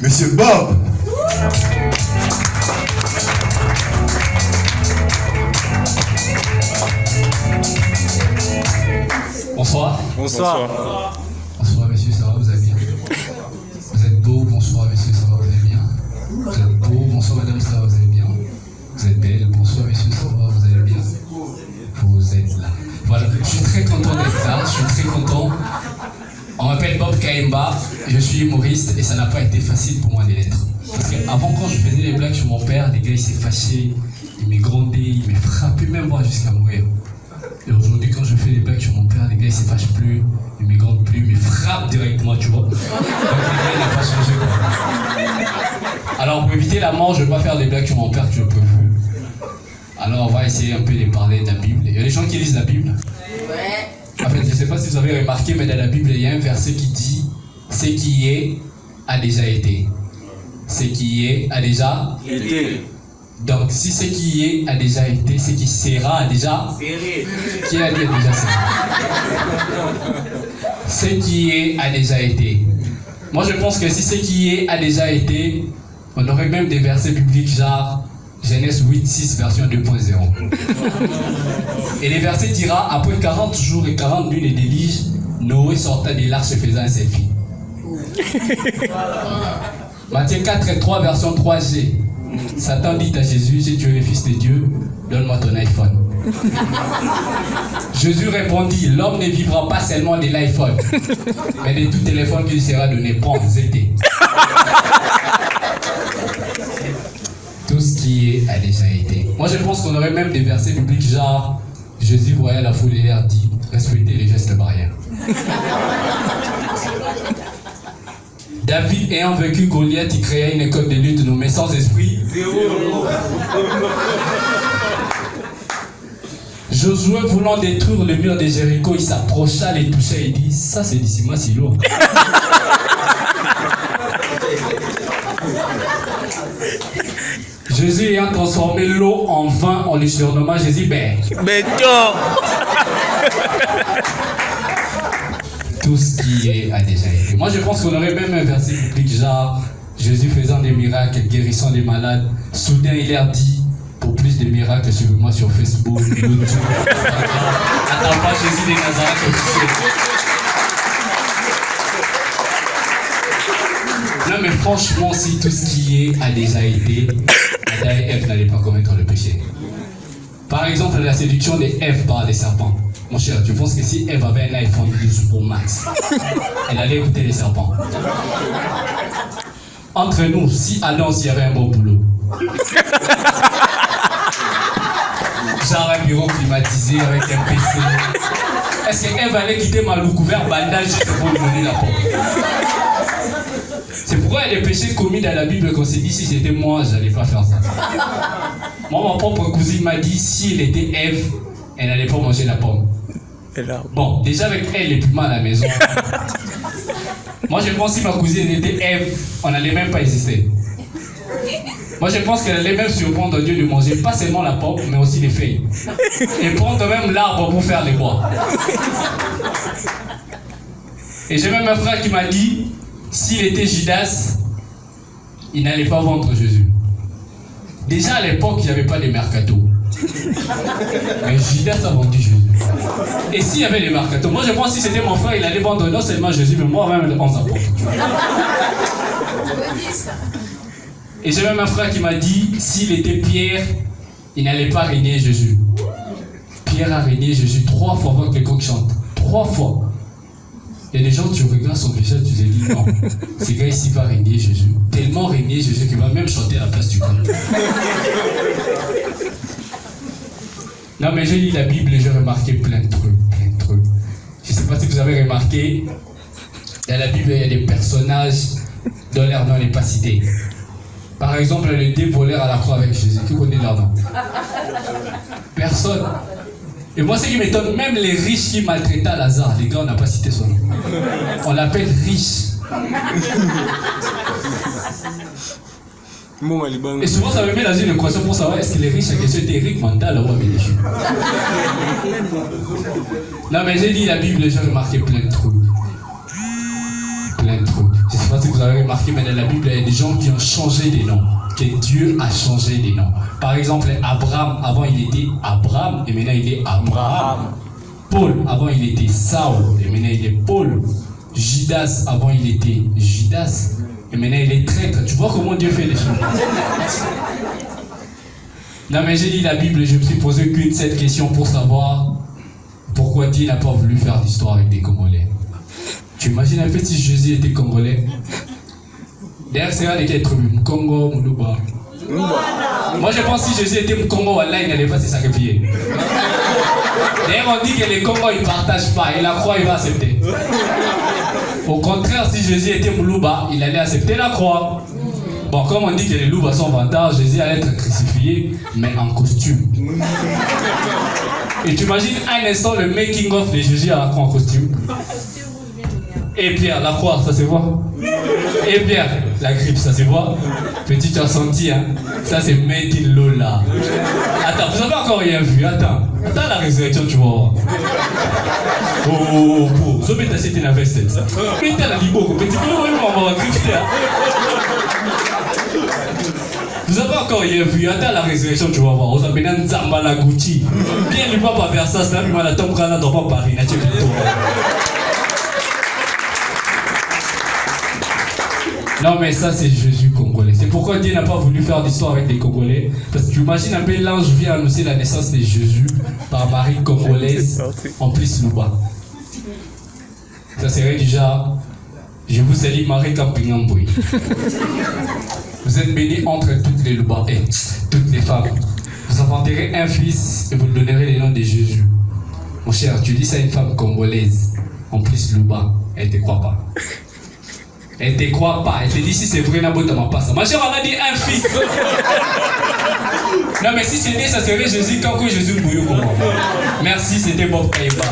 Monsieur Bob. Bonsoir. Bonsoir. Bonsoir messieurs, ça va, vous allez bien? Vous êtes beau, bonsoir messieurs, ça va, vous allez bien? Vous êtes beau, bonsoir madame, ça va, vous allez bien? Vous êtes belle, bonsoir messieurs, ça va, vous allez bien? Vous êtes là. Voilà, je suis très content d'être là, je suis très content. On m'appelle Bob Kaemba, je suis humoriste et ça n'a pas été facile pour moi de l'être. Parce qu'avant, quand je faisais les blagues sur mon père, les gars ils s'étaient fâchés, ils m'ont grondé, ils m'ont frappé, même moi jusqu'à mourir. Et aujourd'hui, quand je fais des blagues sur mon père, les gars ils se fâchent plus, ils me grondent plus, ils me frappent directement, tu vois. Donc les gars, il n'a pas changé quoi. Alors pour éviter la mort, je ne vais pas faire des blagues sur mon père que je peux plus. Alors on va essayer un peu de parler de la Bible. Il y a des gens qui lisent la Bible. En fait, je ne sais pas si vous avez remarqué, mais dans la Bible, il y a un verset qui dit « Ce qui est a déjà été. Ce qui est a déjà été. » Donc, si ce qui est a déjà été, ce qui sera a déjà serré. Qui a dit a déjà serré? Ce qui est a déjà été. Moi, je pense que si ce qui est a déjà été, on aurait même des versets bibliques genre Genèse 8:6 version 2.0. Et les versets dira après 40 jours et 40 nuits de déluge, Noé sortait de l'arche faisant un selfie. Matthieu 4:3 version 3G. Satan dit à Jésus, si tu es le fils de Dieu, donne-moi ton iPhone. Jésus répondit, l'homme ne vivra pas seulement de l'iPhone, mais de tout téléphone qui lui sera donné. Prends, ZT. Tout ce qui est a déjà été. Moi je pense qu'on aurait même des versets bibliques genre Jésus voyait la foule et leur dit respectez les gestes barrières. David ayant vaincu Goliath, il créa une école de lutte nommée sans esprit. Josué voulant détruire le mur de Jéricho, il s'approcha, les toucha et dit ça c'est d'ici moi si lourd. Jésus ayant transformé l'eau en vin, on lui surnomma Jésus tout ce qui est a déjà été. Moi je pense qu'on aurait même un verset biblique genre Jésus faisant des miracles, guérissant des malades. Soudain il leur dit pour plus de miracles suivez-moi sur Facebook, YouTube, attends pas Jésus de Nazareth officiel. Non mais franchement si tout ce qui est a déjà été, Adam et Ève n'allaient pas commettre le péché. Par exemple la séduction de Ève par les serpents. Mon cher, tu penses que si Ève avait un iPhone 12 Pro Max, elle allait écouter les serpents? Entre nous, si Adam s'y avait un bon boulot, genre un bureau climatisé avec un PC, est-ce qu'Ève allait quitter Malou couvert bandage juste pour lui donner la porte? C'est pourquoi il y a des péchés commis dans la Bible qu'on s'est dit si c'était moi, j'allais pas faire ça. Moi, ma propre cousine m'a dit si elle était Ève, elle n'allait pas manger la pomme. Bon, déjà avec elle, les plus mal à la maison. Moi, je pense que si ma cousine était Ève, on n'allait même pas exister. Moi, je pense qu'elle allait même surprendre Dieu de manger pas seulement la pomme, mais aussi les feuilles. Et prendre même l'arbre pour faire les bois. Et j'ai même un frère qui m'a dit, s'il était Judas, il n'allait pas vendre Jésus. Déjà à l'époque, il n'y avait pas de mercato. Mais Judas a vendu Jésus. Et s'il y avait les mercato, moi je pense que si c'était mon frère, il allait vendre non seulement Jésus, mais moi même les 11 apôtres. Et j'ai même un frère qui m'a dit, s'il était Pierre, il n'allait pas régner Jésus. Pierre a régné Jésus 3 fois avant que les coqs chantent. 3 fois. Il y a des gens, tu regardes son visage, tu te dis non, ce gars ici va régner Jésus. Tellement régner Jésus qu'il va même chanter à la place du corps. Non mais j'ai lu la Bible et j'ai remarqué plein de trucs. Je ne sais pas si vous avez remarqué, dans la Bible il y a des personnages dont leur nom n'est pas cité. Par exemple, les 2 voleurs à la croix avec Jésus, qui connaît leur nom? Personne. Et moi, ce qui m'étonne, même les riches qui maltraitaient Lazare, les gars, on n'a pas cité son nom. On l'appelle riche. Et souvent, ça me met dans une équation pour savoir est-ce que les riches, la question était Eric Mandal ou Abéléchu. Non, mais j'ai dit la Bible, j'ai remarqué plein de trucs. Je ne sais pas si vous vous avez remarqué, mais dans la Bible, il y a des gens qui ont changé des noms. Que Dieu a changé des noms. Par exemple, Abraham, avant il était Abraham, et maintenant il est Abraham. Paul, avant il était Saul, et maintenant il est Paul. Judas, avant il était Judas, et maintenant il est traître. Tu vois comment Dieu fait les choses. Non mais j'ai lu la Bible, je me suis posé qu'une seule question pour savoir pourquoi Dieu n'a pas voulu faire l'histoire avec des Congolais. Tu imagines un peu si Jésus était Congolais? D'ailleurs, c'est là lesquels être Congo, Moulouba. Moi, je pense que si Jésus était Congo, Allah, il n'allait pas se sacrifier. D'ailleurs, on dit que les Congos, ils ne partagent pas. Et la croix, il va accepter. Au contraire, si Jésus était Moulouba, il allait accepter la croix. Bon, comme on dit que les loups sont vantards, Jésus allait être crucifié, mais en costume. Et tu imagines un instant le making-of de Jésus à la croix en costume. Et Pierre, la croix, ça se voit. Et Pierre, la grippe, ça se voit. Petit, tu as senti, hein. Ça, c'est made in Lola. Attends, vous n'avez encore rien vu. Attends la résurrection, tu vas voir. Oh, so beta c'était la veste. Beta la libo, petit peu, on va griffer. Vous n'avez encore rien vu. Attends la résurrection, tu vas voir. On s'appelle un Zambala Gucci. Bien, lui pas faire ça, c'est là, mais la tombe là dans pas Paris. Non mais ça c'est Jésus congolais. C'est pourquoi Dieu n'a pas voulu faire d'histoire avec des Congolais. Parce que tu imagines un peu l'ange vient annoncer la naissance de Jésus par Marie congolaise en plus Luba. Ça serait du genre, je vous salue Marie Campingamboui. Vous êtes bénis entre toutes les Luba et toutes les femmes. Vous enfanterez un fils et vous lui donnerez le nom de Jésus. Mon cher, tu dis ça à une femme congolaise en plus Luba, elle ne te croit pas. Elle ne te croit pas. Elle te dit si c'est vrai, Nabota m'a pas ça. Ma chère, on a dit un fils. Non, mais si c'était ça serait Jésus, quand Jésus bouillou comment. Merci, c'était Bob Kaïba.